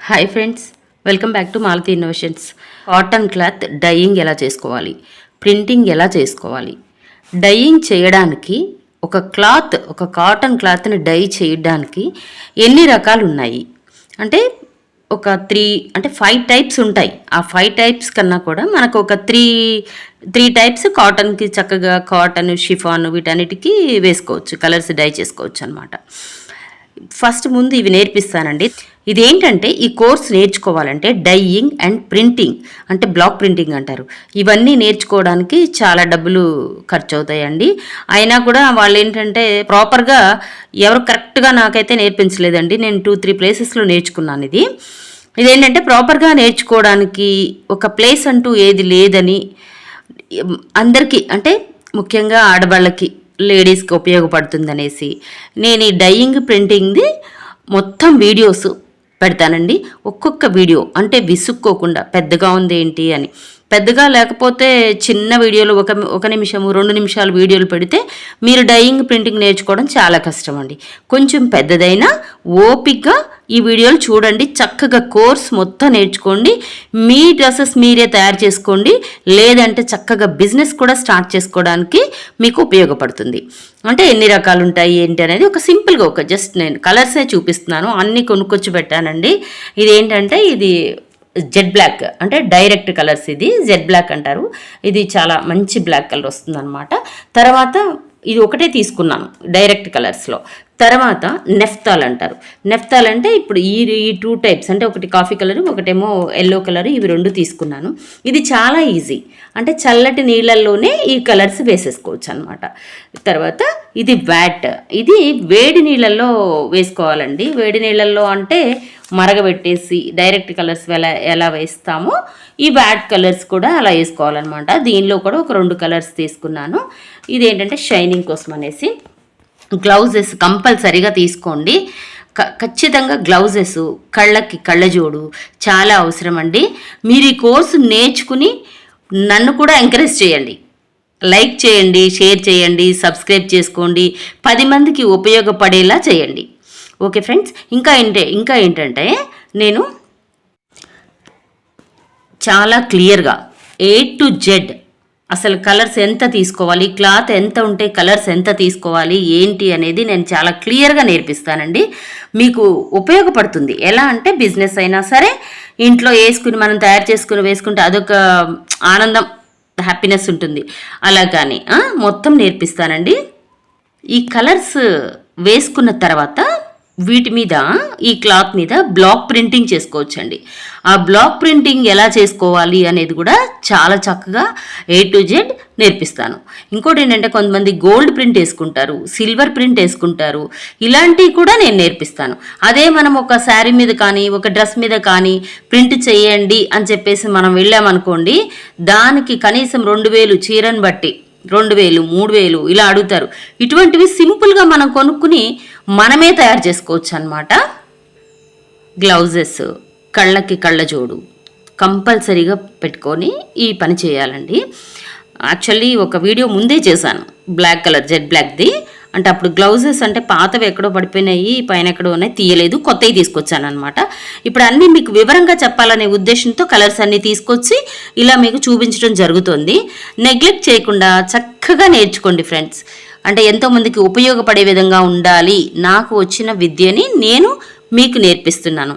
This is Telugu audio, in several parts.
Hi friends, welcome back to Malathi innovations. Cotton cloth dyeing ఎలా చేసుకోవాలి, ప్రింటింగ్ ఎలా చేసుకోవాలి, డైయింగ్ చేయడానికి ఒక కాటన్ క్లాత్ని డై చేయడానికి ఎన్ని రకాలు ఉన్నాయి అంటే ఒక 5 టైప్స్ ఉంటాయి. ఆ 5 టైప్స్ కన్నా కూడా మనకు ఒక త్రీ టైప్స్ కాటన్కి చక్కగా కాటన్, షిఫాన్ వీటన్నిటికీ వేసుకోవచ్చు, కలర్స్ డై చేసుకోవచ్చు అనమాట. ఫస్ట్ ముందు ఇవి నేర్పిస్తానండి. ఇదేంటంటే ఈ కోర్స్ నేర్చుకోవాలంటే డైయింగ్ అండ్ ప్రింటింగ్ అంటే బ్లాక్ ప్రింటింగ్ అంటారు. ఇవన్నీ నేర్చుకోవడానికి చాలా డబ్బులు ఖర్చు అవుతాయండి. అయినా కూడా వాళ్ళు ఏంటంటే ప్రాపర్గా ఎవరు కరెక్ట్గా నాకైతే నేర్పించలేదండి. నేను 2-3 ప్లేసెస్లో నేర్చుకున్నాను. ఇదేంటంటే ప్రాపర్గా నేర్చుకోవడానికి ఒక ప్లేస్ అంటూ ఏది లేదని, అందరికీ అంటే ముఖ్యంగా ఆడవాళ్ళకి, లేడీస్కి ఉపయోగపడుతుందనేసి నేను ఈ డైయింగ్ ప్రింటింగ్ది మొత్తం వీడియోస్ పెడతానండి. ఒక్కొక్క వీడియో అంటే విసుక్కోకుండా పెద్దగా ఉంది ఏంటి అని, పెద్దగా లేకపోతే చిన్న వీడియోలు 1 నిమిషము 2 నిమిషాలు వీడియోలు పెడితే మీరు డైయింగ్ ప్రింటింగ్ నేర్చుకోవడం చాలా కష్టం అండి. కొంచెం పెద్దదైనా ఓపిక్గా ఈ వీడియోలు చూడండి, చక్కగా కోర్స్ మొత్తం నేర్చుకోండి, మీ డ్రెస్సెస్ మీరే తయారు చేసుకోండి, లేదంటే చక్కగా బిజినెస్ కూడా స్టార్ట్ చేసుకోవడానికి మీకు ఉపయోగపడుతుంది. అంటే ఎన్ని రకాలు ఉంటాయి ఏంటి అనేది ఒక సింపుల్గా జస్ట్ నేను కలర్సే చూపిస్తున్నాను. అన్నీ కొనుక్కొచ్చి పెట్టానండి. ఇదేంటంటే ఇది జెడ్ బ్లాక్ అంటే డైరెక్ట్ కలర్స్, ఇది జెడ్ బ్లాక్ అంటారు. ఇది చాలా మంచి బ్లాక్ కలర్ వస్తుందన్నమాట. తర్వాత ఇది ఒకటే తీసుకున్నాను డైరెక్ట్ కలర్స్లో. తర్వాత నెఫ్తాల్ అంటారు. నెఫ్తాల్ అంటే ఇప్పుడు ఈ 2 టైప్స్ అంటే ఒకటి కాఫీ కలర్, ఒకటేమో ఎల్లో కలర్, ఇవి 2 తీసుకున్నాను. ఇది చాలా ఈజీ అంటే చల్లటి నీళ్ళల్లోనే ఈ కలర్స్ వేసేసుకోవచ్చు అనమాట. తర్వాత ఇది వ్యాట్, ఇది వేడి నీళ్ళల్లో వేసుకోవాలండి. వేడి నీళ్ళల్లో అంటే మరగబెట్టేసి డైరెక్ట్ కలర్స్ ఎలా వేస్తామో ఈ వ్యాట్ కలర్స్ కూడా అలా వేసుకోవాలన్నమాట. దీనిలో కూడా ఒక 2 కలర్స్ తీసుకున్నాను. ఇదేంటంటే షైనింగ్ కోసం అనేసి. గ్లౌజెస్ కంపల్సరీగా తీసుకోండి. ఖచ్చితంగా గ్లౌజెస్, కళ్ళకి కళ్ళజోడు చాలా అవసరం అండి. మీరు ఈ కోర్సు నేర్చుకుని నన్ను కూడా ఎంకరేజ్ చేయండి, లైక్ చేయండి, షేర్ చేయండి, సబ్స్క్రైబ్ చేసుకోండి, 10 మందికి ఉపయోగపడేలా చేయండి. ఓకే ఫ్రెండ్స్, ఇంకా ఏంటంటే నేను చాలా క్లియర్గా A to Z అసలు కలర్స్ ఎంత తీసుకోవాలి, క్లాత్ ఎంత ఉంటే కలర్స్ ఎంత తీసుకోవాలి ఏంటి అనేది నేను చాలా క్లియర్గా నేర్పిస్తానండి. మీకు ఉపయోగపడుతుంది. ఎలా అంటే బిజినెస్ అయినా సరే ఇంట్లో వేసుకుని మనం తయారు చేసుకుని వేసుకుంటే అదొక ఆనందం, హ్యాపీనెస్ ఉంటుంది. అలా కానీ మొత్తం నేర్పిస్తానండి. ఈ కలర్స్ వేసుకున్న తర్వాత వీటి మీద, ఈ క్లాత్ మీద బ్లాక్ ప్రింటింగ్ చేసుకోవచ్చండి. ఆ బ్లాక్ ప్రింటింగ్ ఎలా చేసుకోవాలి అనేది కూడా చాలా చక్కగా A to Z నేర్పిస్తాను. ఇంకోటి ఏంటంటే కొంతమంది గోల్డ్ ప్రింట్ వేసుకుంటారు, సిల్వర్ ప్రింట్ వేసుకుంటారు, ఇలాంటివి కూడా నేను నేర్పిస్తాను. అదే మనం ఒక శారీ మీద కానీ ఒక డ్రెస్ మీద కానీ ప్రింట్ చేయండి అని చెప్పేసి మనం వెళ్ళామనుకోండి, దానికి కనీసం 2000 చీరను బట్టి 2000, 3000 ఇలా అడుగుతారు. ఇటువంటివి సింపుల్గా మనం కొనుక్కుని మనమే తయారు చేసుకోవచ్చు అన్నమాట. గ్లౌజెస్, కళ్ళకి కళ్ళజోడు కంపల్సరీగా పెట్టుకొని ఈ పని చేయాలండి. యాక్చువల్లీ ఒక వీడియో ముందే చేశాను బ్లాక్ కలర్ జెడ్ బ్లాక్ది. అంటే అప్పుడు గ్లౌజెస్ అంటే పాతవి ఎక్కడో పడిపోయినాయి, పైన ఎక్కడో ఉన్నాయి, తీయలేదు, కొత్తవి తీసుకొచ్చాను అనమాట. ఇప్పుడు అన్నీ మీకు వివరంగా చెప్పాలనే ఉద్దేశంతో కలర్స్ అన్నీ తీసుకొచ్చి ఇలా మీకు చూపించడం జరుగుతుంది. నెగ్లెక్ట్ చేయకుండా చక్కగా నేర్చుకోండి ఫ్రెండ్స్. అంటే ఎంతోమందికి ఉపయోగపడే విధంగా ఉండాలి. నాకు వచ్చిన విద్యని నేను మీకు నేర్పిస్తున్నాను.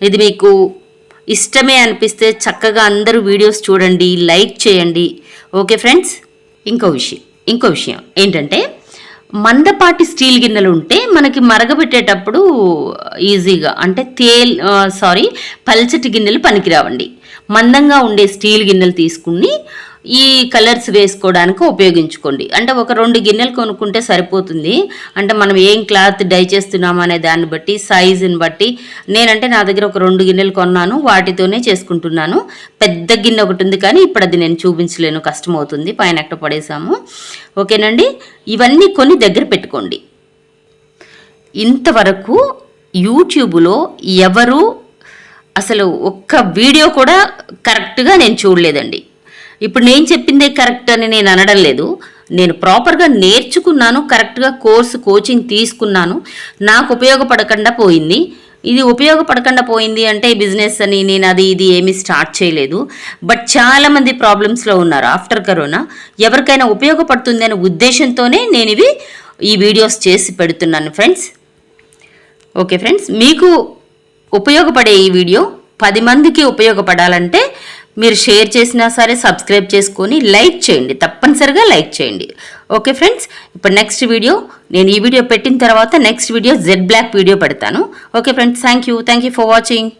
ఇది మీకు ఇష్టమే అనిపిస్తే చక్కగా అందరూ వీడియోస్ చూడండి, లైక్ చేయండి. ఓకే ఫ్రెండ్స్, ఇంకో విషయం ఏంటంటే మందపాటి స్టీల్ గిన్నెలు ఉంటే మనకి మరగబెట్టేటప్పుడు ఈజీగా అంటే పల్చటి గిన్నెలు పనికిరావండి. మందంగా ఉండే స్టీల్ గిన్నెలు తీసుకుని ఈ కలర్స్ వేసుకోవడానికి ఉపయోగించుకోండి. అంటే ఒక 2 గిన్నెలు కొనుక్కుంటే సరిపోతుంది. అంటే మనం ఏం క్లాత్ డై చేస్తున్నాం అనే దాన్ని బట్టి, సైజుని బట్టి. నేనంటే నా దగ్గర ఒక 2 గిన్నెలు కొన్నాను, వాటితోనే చేసుకుంటున్నాను. పెద్ద గిన్నె ఒకటి ఉంది కానీ ఇప్పుడు అది నేను చూపించలేను, కష్టమవుతుంది, పైన ఎక్కడ పడేసాము. ఓకేనండి, ఇవన్నీ కొని దగ్గర పెట్టుకోండి. ఇంతవరకు యూట్యూబ్లో ఎవరు అసలు ఒక్క వీడియో కూడా కరెక్ట్గా నేను చూడలేదండి. ఇప్పుడు నేను చెప్పిందే కరెక్ట్ అని నేను అనడం లేదు. నేను ప్రాపర్గా నేర్చుకున్నాను, కరెక్ట్గా కోచింగ్ తీసుకున్నాను, నాకు ఉపయోగపడకుండా పోయింది. ఇది ఉపయోగపడకుండా పోయింది అంటే బిజినెస్ అని నేను అది ఇది ఏమీ స్టార్ట్ చేయలేదు. బట్ చాలామంది ప్రాబ్లమ్స్లో ఉన్నారు ఆఫ్టర్ కరోనా. ఎవరికైనా ఉపయోగపడుతుంది అనే ఉద్దేశంతోనే నేను ఈ వీడియోస్ చేసి పెడుతున్నాను ఫ్రెండ్స్. ఓకే ఫ్రెండ్స్, మీకు ఉపయోగపడే ఈ వీడియో 10 మందికి ఉపయోగపడాలంటే మీరు షేర్ చేసినా సరే సబ్స్క్రైబ్ చేసుకొని లైక్ చేయండి, తప్పనిసరిగా లైక్ చేయండి. ఓకే ఫ్రెండ్స్, ఇప్పుడు నెక్స్ట్ వీడియో నేను ఈ వీడియో పెట్టిన తర్వాత next video Z block video పెడతాను. Okay friends, thank you for watching.